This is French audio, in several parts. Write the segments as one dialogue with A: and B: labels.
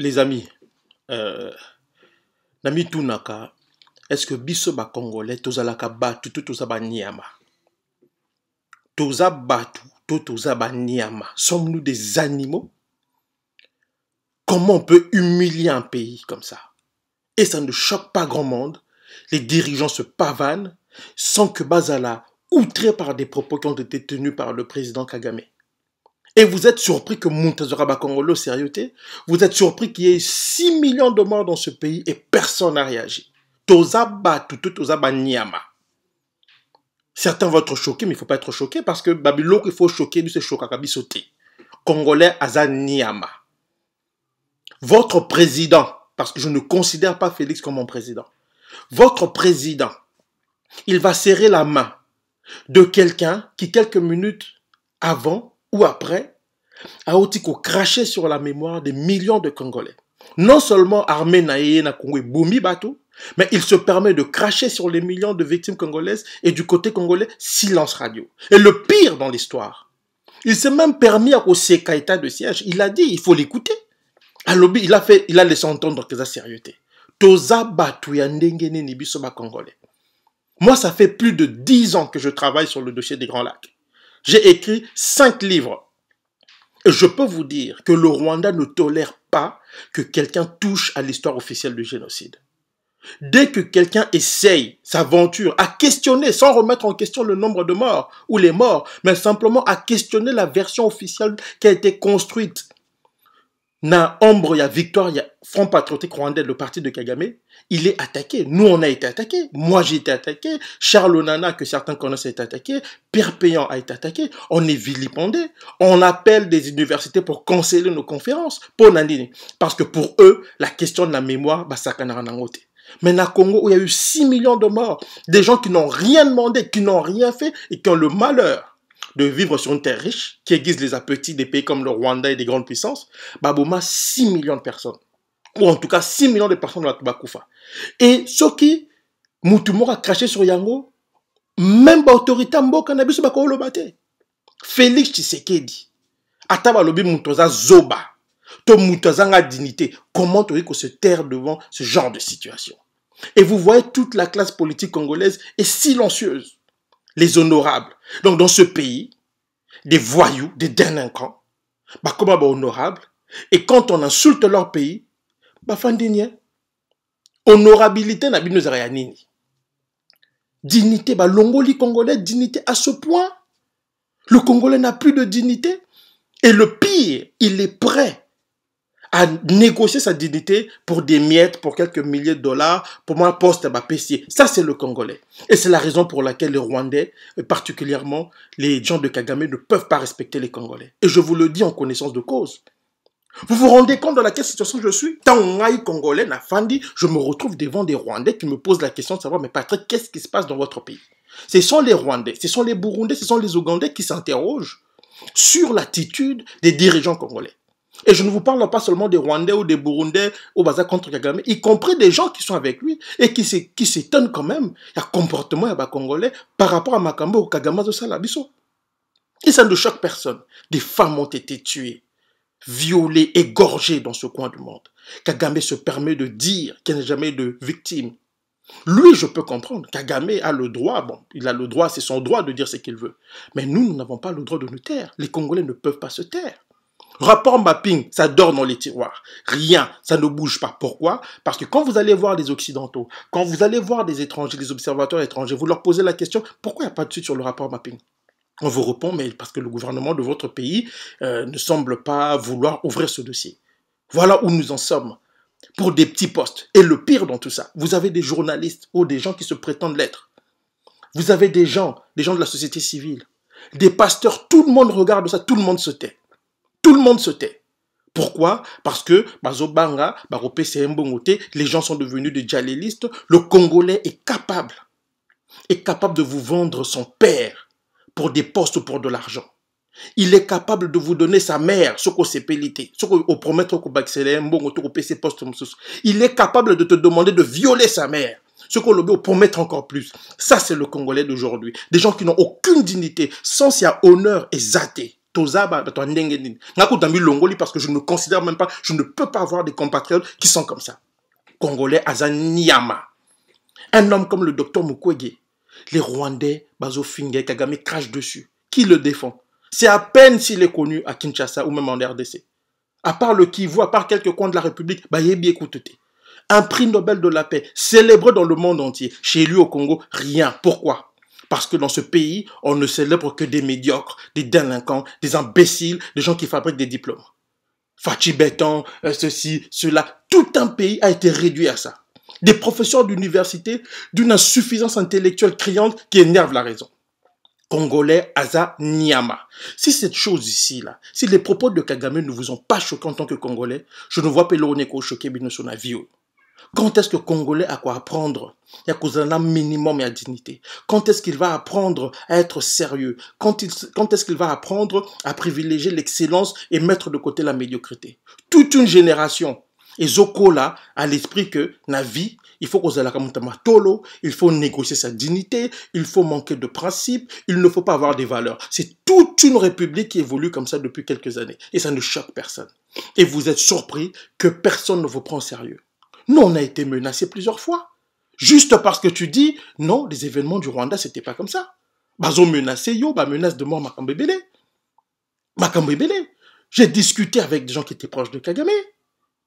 A: Les amis, euh, Nami Tunaka, est-ce que biso ba Congolais, tozalaka batu, tout toza ba niama? Toza batu, tout toza ba niama. Sommes-nous des animaux? Comment on peut humilier un pays comme ça? Et ça ne choque pas grand monde. Les dirigeants se pavanent sans que Bazala, outré par des propos qui ont été tenus par le président Kagame. Et vous êtes surpris que Moutazora Bakongolo sérieuté? Vous êtes surpris qu'il y ait 6 millions de morts dans ce pays et personne n'a réagi. Toza Batu, Toza Banyama. Certains vont être choqués, mais il ne faut pas être choqué parce que Babylone, il faut choquer, nous c'est Chokakabi sauté. Congolais Azaniama. Votre président, parce que je ne considère pas Félix comme mon président, votre président, il va serrer la main de quelqu'un qui, quelques minutes avant ou après, a aussi craché sur la mémoire des millions de Congolais. Non seulement armé na Congo et Boumi Batou, mais il se permet de cracher sur les millions de victimes congolaises et du côté congolais, silence radio. Et le pire dans l'histoire, il s'est même permis à Oseka état de siège. Il a dit, il faut l'écouter. À lobby, il a laissé entendre que ça sérieuté. Toza Batou ya ndengene ni biso ba Congolais. Moi, ça fait plus de 10 ans que je travaille sur le dossier des Grands Lacs. J'ai écrit 5 livres. Et je peux vous dire que le Rwanda ne tolère pas que quelqu'un touche à l'histoire officielle du génocide. Dès que quelqu'un essaye, s'aventure à questionner, sans remettre en question le nombre de morts ou les morts, mais simplement à questionner la version officielle qui a été construite, na ombre, il y a victoire, il y a Front Patriotique Rwandais, le parti de Kagame, il est attaqué. Nous, on a été attaqués. Moi, j'ai été attaqué. Charles Onana, que certains connaissent, a été attaqué. Pierre Payan a été attaqué. On est vilipendé. On appelle des universités pour canceller nos conférences. Pour Nandini. Parce que pour eux, la question de la mémoire, bah, ça canara nangote. Mais na Congo, où il y a eu 6 millions de morts, des gens qui n'ont rien demandé, qui n'ont rien fait et qui ont le malheur de vivre sur une terre riche, qui aiguise les appétits des pays comme le Rwanda et des grandes puissances, Baboma, 6 millions de personnes. Ou en tout cas, 6 millions de personnes dans la Tobakoufa. Et ceux qui, Moutumor a craché sur Yango, même l'autorité Mboka n'a pas le battre. Félix Tshisekedi, Ataba Lobi Moutoza Zoba, to Moutoza nga dignité. Comment tu que se taire devant ce genre de situation? Et vous voyez, toute la classe politique congolaise est silencieuse. Les honorables. Donc dans ce pays, des voyous, des délinquants, bah comment bah honorables, et quand on insulte leur pays, bah fandinien. Honorabilité n'a bino zayanini. Dignité, bah l'ongoli congolais, dignité à ce point. Le Congolais n'a plus de dignité. Et le pire, il est prêt à négocier sa dignité pour des miettes, pour quelques milliers de dollars, pour un poste à PC. Ça, c'est le Congolais. Et c'est la raison pour laquelle les Rwandais, et particulièrement les gens de Kagame, ne peuvent pas respecter les Congolais. Et je vous le dis en connaissance de cause. Vous vous rendez compte de laquelle situation je suis? Tant on Congolais, na fandi, je me retrouve devant des Rwandais qui me posent la question de savoir, mais Patrick, qu'est-ce qui se passe dans votre pays? Ce sont les Rwandais, ce sont les Burundais, ce sont les Ougandais qui s'interrogent sur l'attitude des dirigeants congolais. Et je ne vous parle pas seulement des Rwandais ou des Burundais au bazar contre Kagame, y compris des gens qui sont avec lui et qui s'étonnent quand même du comportement des Congolais par rapport à Makambo ou Kagame de Salabiso. Et ça ne choque personne. Des femmes ont été tuées, violées, égorgées dans ce coin du monde. Kagame se permet de dire qu'il n'y a jamais de victime. Lui, je peux comprendre. Kagame a le droit, bon, il a le droit, c'est son droit de dire ce qu'il veut. Mais nous n'avons pas le droit de nous taire. Les Congolais ne peuvent pas se taire. Rapport mapping, ça dort dans les tiroirs. Rien, ça ne bouge pas. Pourquoi? Parce que quand vous allez voir des Occidentaux, quand vous allez voir des étrangers, des observateurs étrangers, vous leur posez la question, pourquoi il n'y a pas de suite sur le rapport mapping? On vous répond, mais parce que le gouvernement de votre pays ne semble pas vouloir ouvrir ce dossier. Voilà où nous en sommes. Pour des petits postes. Et le pire dans tout ça, vous avez des journalistes ou des gens qui se prétendent l'être. Vous avez des gens de la société civile, des pasteurs, tout le monde regarde ça, tout le monde se tait. Tout le monde se tait. Pourquoi? Parce que Bazobanga, Baropé Mbongote, les gens sont devenus des djalilistes. Le Congolais est capable de vous vendre son père pour des postes ou pour de l'argent. Il est capable de vous donner sa mère, ce qu'on s'est pélité, ce qu'on promet qu'on va Mbongote, postes. Il est capable de te demander de violer sa mère. Ce qu'on le promet encore plus. Ça, c'est le Congolais d'aujourd'hui. Des gens qui n'ont aucune dignité, sans s'il y a honneur et zaté. Tozaba, toi ndenge Ngako dambi longoli parce que je ne considère même pas, je ne peux pas avoir des compatriotes qui sont comme ça. Congolais Azaniama. Un homme comme le docteur Mukwege, les Rwandais, Bazo Finge, Kagame crache dessus. Qui le défend? C'est à peine s'il est connu à Kinshasa ou même en RDC. À part le Kivu, à part quelques coins de la République, bah yebi écoutez. Un prix Nobel de la paix, célébré dans le monde entier. Chez lui au Congo, rien. Pourquoi? Parce que dans ce pays, on ne célèbre que des médiocres, des délinquants, des imbéciles, des gens qui fabriquent des diplômes. Fachi Béton, ceci, cela. Tout un pays a été réduit à ça. Des professeurs d'université d'une insuffisance intellectuelle criante qui énerve la raison. Congolais Aza Niama. Si cette chose ici, là, si les propos de Kagame ne vous ont pas choqué en tant que Congolais, je ne vois pas l'Oneko choqué sur la vie. Quand est-ce que le Congolais a quoi apprendre? Il y a un minimum et à dignité. Quand est-ce qu'il va apprendre à être sérieux? Quand est-ce qu'il va apprendre à privilégier l'excellence et mettre de côté la médiocrité? Toute une génération. Et Zoko là, à l'esprit que la vie, il faut qu'on tolo, il faut négocier sa dignité, il faut manquer de principes, il ne faut pas avoir des valeurs. C'est toute une république qui évolue comme ça depuis quelques années. Et ça ne choque personne. Et vous êtes surpris que personne ne vous prend au sérieux. Nous, on a été menacés plusieurs fois. Juste parce que tu dis, non, les événements du Rwanda, c'était pas comme ça. Bazo menacé, yo, bah menace de mort Makambebele. Makambebele. J'ai discuté avec des gens qui étaient proches de Kagame,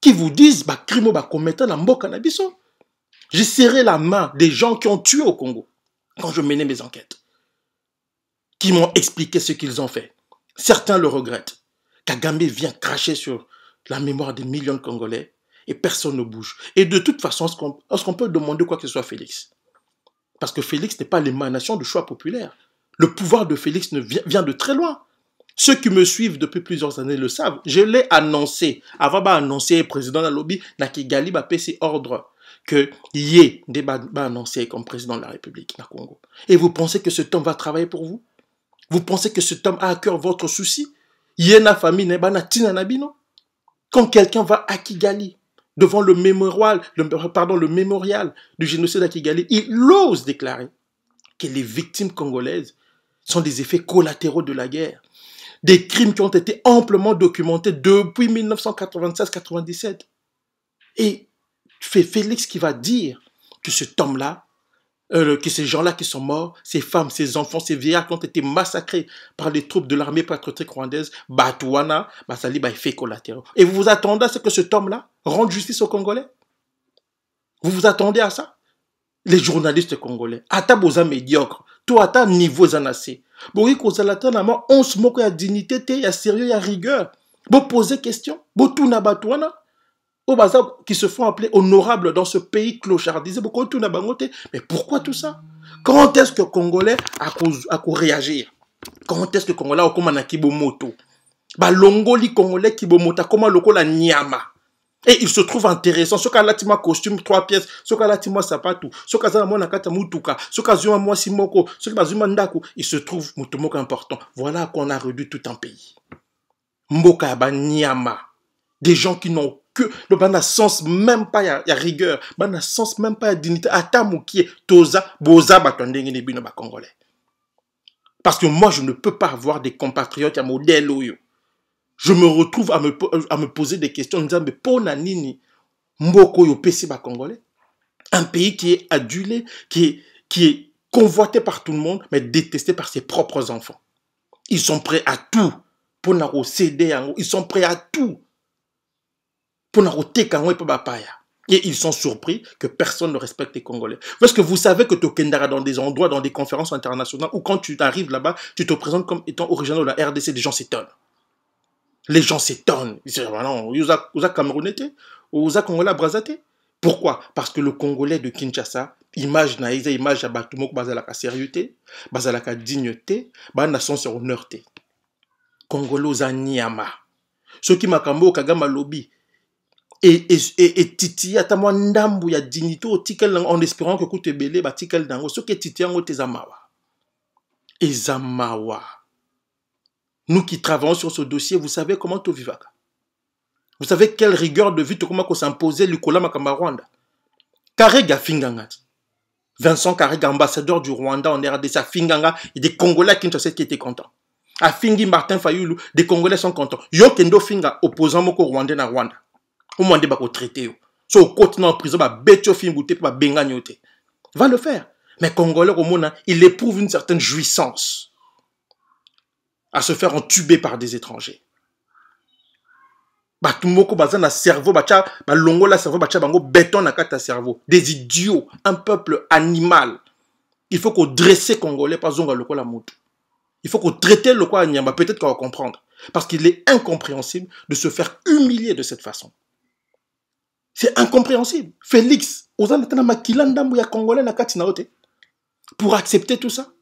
A: qui vous disent, bah crimo, bah commettant la mboka na biso. J'ai serré la main des gens qui ont tué au Congo, quand je menais mes enquêtes, qui m'ont expliqué ce qu'ils ont fait. Certains le regrettent. Kagame vient cracher sur la mémoire des millions de Congolais, et personne ne bouge. Et de toute façon, est-ce qu'on peut demander quoi que ce soit Félix? Parce que Félix n'est pas l'émanation du choix populaire. Le pouvoir de Félix vient de très loin. Ceux qui me suivent depuis plusieurs années le savent. Je l'ai annoncé. Avant d'annoncer président de la lobby, Nakigali va passer ordre que Yé va annoncer comme président de la République na Congo. Et vous pensez que cet homme va travailler pour vous? Vous pensez que cet homme a à cœur votre souci? Yé na famille ne ba na tina na bino? Quand quelqu'un va à Kigali, devant le mémorial du génocide à Kigali, il ose déclarer que les victimes congolaises sont des effets collatéraux de la guerre. Des crimes qui ont été amplement documentés depuis 1996-97. Et c'est Félix qui va dire que cet homme-là, que ces gens-là qui sont morts, ces femmes, ces enfants, ces vieillards qui ont été massacrés par les troupes de l'armée patriotique rwandaise, Batouana, Basali, effet collatéraux. Et vous vous attendez à ce que cet homme-là rende justice aux Congolais? Vous vous attendez à ça? Les journalistes congolais, ata boza médiocre, toi ata niveau zanase. Boki kozalata nama 11 moko ya dignité te, ya sérieux, ya rigueur. Bo poser question, bo tuna Batouana. Au bazar qui se font appeler honorables dans ce pays clochardisé. Mais pourquoi tout ça? Quand est-ce que le Congolais a réagir? Quand est-ce que le Congolais a comme un kibomoto? Longoli Congolais kibomoto, comment le la nyama? Et il se trouve intéressant. Ce cas-là, tu costume 3 pièces. Ce cas-là, tu sapatou. Ce cas-là, tu nakata mutuka. Ce cas-là, moi simoko. Ce cas-là, ndako. Il se trouve mutomoko important. Voilà qu'on a réduit tout un pays. Mboka ba nyama. Des gens qui n'ont que le ban sens même pas ya rigueur, ban sens même pas ya dignité. Atamukie toza boza batondenge ne bino ba congolais. Parce que moi je ne peux pas avoir des compatriotes à modèle oyo. Je me retrouve à me poser des questions en disant mais pona nini mboko yo pesi ba congolais. Un pays qui est adulé, qui est convoité par tout le monde mais détesté par ses propres enfants. Ils sont prêts à tout pour nous céder, ils sont prêts à tout. Et ils sont surpris que personne ne respecte les Congolais. Parce que vous savez que Tokendara dans des endroits, dans des conférences internationales, où quand tu arrives là-bas, tu te présentes comme étant originaire de la RDC, les gens s'étonnent. Les gens s'étonnent. Ils disent, non, vous êtes Camerounais, vous êtes Congolais Brazzate. Pourquoi? Parce que le Congolais de Kinshasa, image naïsa, image à Batumok, bazalaka sérieuxté, bazalaka dignité, nation sur honneureté. Congolais aux Niama. Ceux qui m'akambo Kagama lobby. Et titi atama ndambu ya dignité au tikel en espérant que koute belé ba tikel dango ce que titi ango tezamawa. Ezamawa. Nous qui travaillons sur ce dossier, vous savez comment tout vivaka. Vous savez quelle rigueur de vie comment qu'on s'imposait le Kola Makamba Rwanda. Karega Finganga. Vincent Karega, ambassadeur du Rwanda en RDC à Finganga, et des Congolais qui étaient contents. A Fingi Martin Fayoulou, des Congolais sont contents. Yo kendo finga opposant moko Rwandais na Rwanda. Au moins bako traité yo. So au continent en prison ba betio fingoute ba benganyote. Va le faire. Mais Congolais au monde, il éprouve une certaine jouissance à se faire entuber par des étrangers. Batumoko baza na cerveau bacha ba longo la cerveau bacha bango béton na kata cerveau. Des idiots, un peuple animal. Il faut qu'on dresse Congolais pas zonga lokola moto. Il faut qu'on traite le quoi Nyamba, peut-être qu'on va comprendre. Parce qu'il est incompréhensible de se faire humilier de cette façon. C'est incompréhensible. Félix, pour accepter tout ça.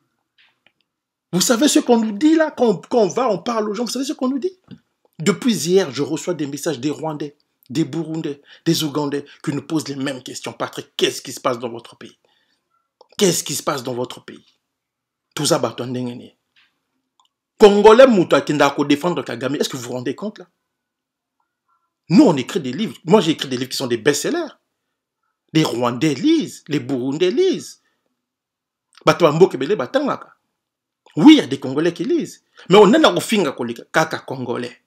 A: Vous savez ce qu'on nous dit là, quand on va, on parle aux gens, vous savez ce qu'on nous dit? Depuis hier, je reçois des messages des Rwandais, des Burundais, des Ougandais qui nous posent les mêmes questions. Patrick, qu'est-ce qui se passe dans votre pays? Qu'est-ce qui se passe dans votre pays? Tout ça, batondengene. Congolais Mouta qui n'a qu'à défendre Kagame, est-ce que vous vous rendez compte là? Nous, on écrit des livres. Moi, j'ai écrit des livres qui sont des best-sellers. Les Rwandais lisent, les Burundais lisent. Oui, il y a des Congolais qui lisent. Mais on a un finga kaka Congolais.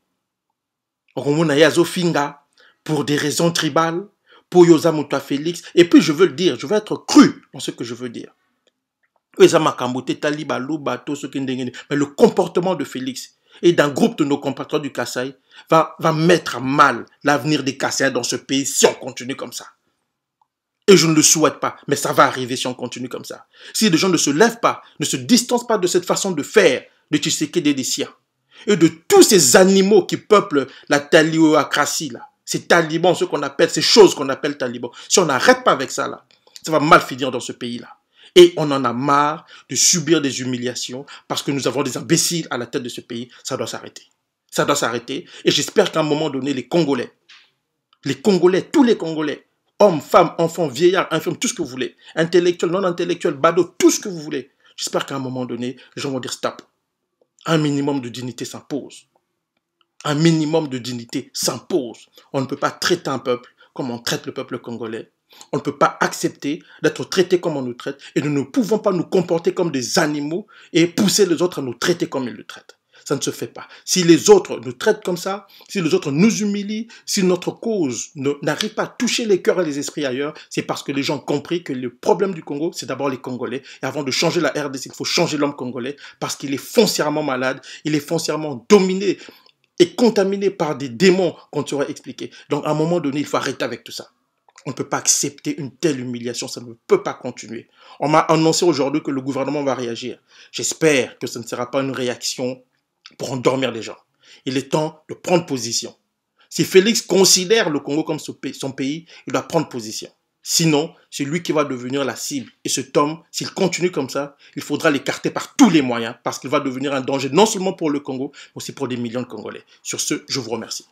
A: On a yazo finga pour des raisons tribales, pour Yosa Mouta Félix. Et puis, je veux le dire, je veux être cru dans ce que je veux dire. Mais le comportement de Félix et d'un groupe de nos compatriotes du Kasaï va mettre à mal l'avenir des Kassaïens dans ce pays si on continue comme ça. Et je ne le souhaite pas, mais ça va arriver si on continue comme ça. Si les gens ne se lèvent pas, ne se distancent pas de cette façon de faire de Tshisekedi et des siens, et de tous ces animaux qui peuplent la taliocratie, là, ces talibans, ce qu'on appelle, ces choses qu'on appelle talibans, si on n'arrête pas avec ça, là, ça va mal finir dans ce pays-là. Et on en a marre de subir des humiliations parce que nous avons des imbéciles à la tête de ce pays. Ça doit s'arrêter. Ça doit s'arrêter. Et j'espère qu'à un moment donné, les Congolais, tous les Congolais, hommes, femmes, enfants, vieillards, infirmes, tout ce que vous voulez, intellectuels, non intellectuels, badauds, tout ce que vous voulez. J'espère qu'à un moment donné, les gens vont dire stop. Un minimum de dignité s'impose. Un minimum de dignité s'impose. On ne peut pas traiter un peuple comme on traite le peuple congolais. On ne peut pas accepter d'être traité comme on nous traite et nous ne pouvons pas nous comporter comme des animaux et pousser les autres à nous traiter comme ils le traitent. Ça ne se fait pas. Si les autres nous traitent comme ça, si les autres nous humilient, si notre cause n'arrive pas à toucher les cœurs et les esprits ailleurs, c'est parce que les gens ont compris que le problème du Congo, c'est d'abord les Congolais. Et avant de changer la RDC, il faut changer l'homme congolais parce qu'il est foncièrement malade, il est foncièrement dominé et contaminé par des démons qu'on t'aurait expliqué. Donc à un moment donné, il faut arrêter avec tout ça. On ne peut pas accepter une telle humiliation, ça ne peut pas continuer. On m'a annoncé aujourd'hui que le gouvernement va réagir. J'espère que ce ne sera pas une réaction pour endormir les gens. Il est temps de prendre position. Si Félix considère le Congo comme son pays, il doit prendre position. Sinon, c'est lui qui va devenir la cible. Et cet homme, s'il continue comme ça, il faudra l'écarter par tous les moyens parce qu'il va devenir un danger non seulement pour le Congo, mais aussi pour des millions de Congolais. Sur ce, je vous remercie.